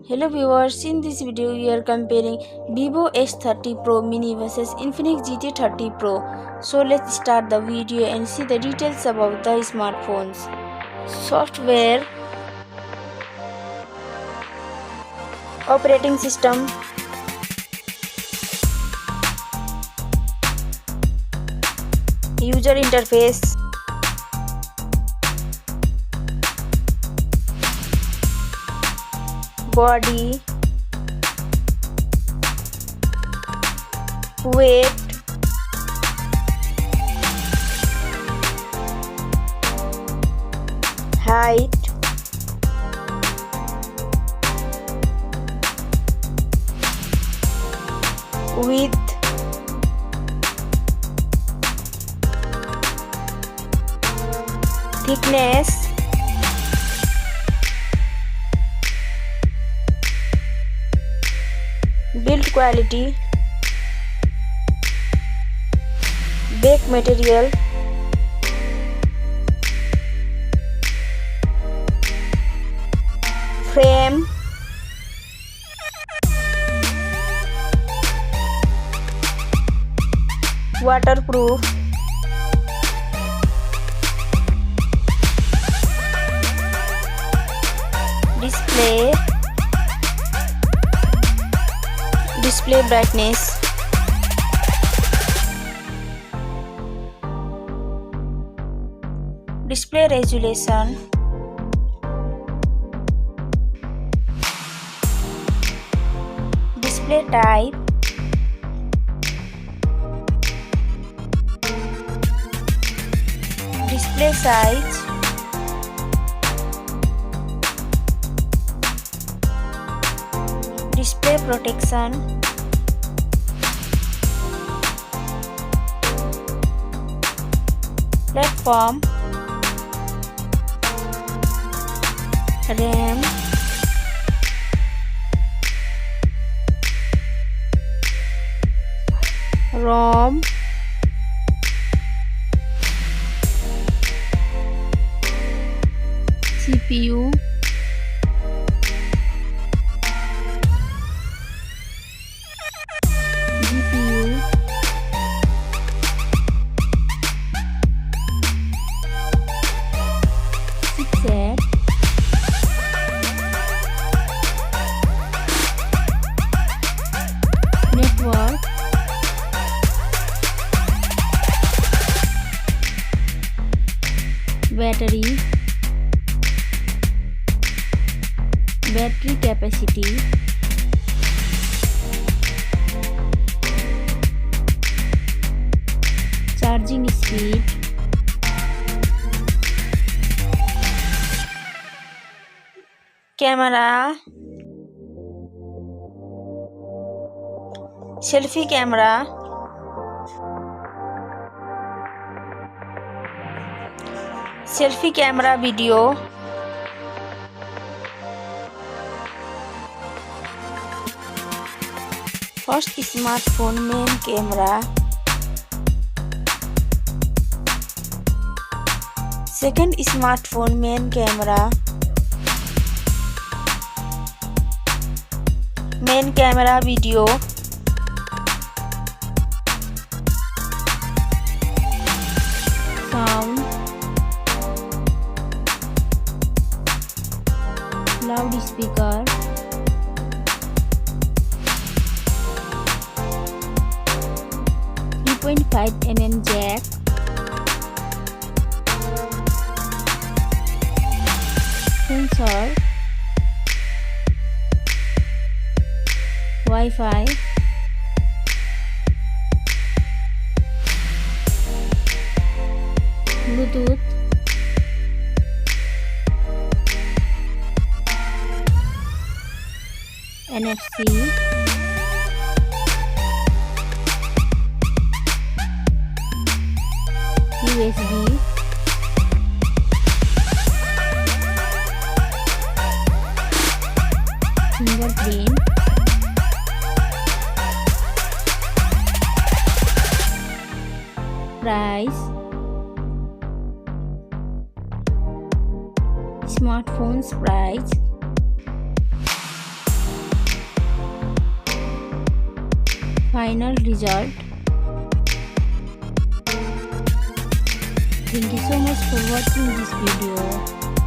Hello viewers, in this video we are comparing Vivo S30 Pro Mini versus Infinix GT30 Pro. So let's start the video and see the details about the smartphones. Software, operating system, user interface, body, weight, height, width, thickness, build quality, back material, frame, waterproof, display brightness, display resolution, display type, display size, display protection, platform, RAM, ROM, CPU, GPU, chipset, network, battery capacity, charging speed, camera, selfie camera, video, first smartphone main camera, second smartphone main camera, video, sound, loudspeaker, .5mm jack, sensor, Wi-Fi, Bluetooth, NFC, USB, fingerprint, price, smartphones price, final result. Thank you so much for watching this video.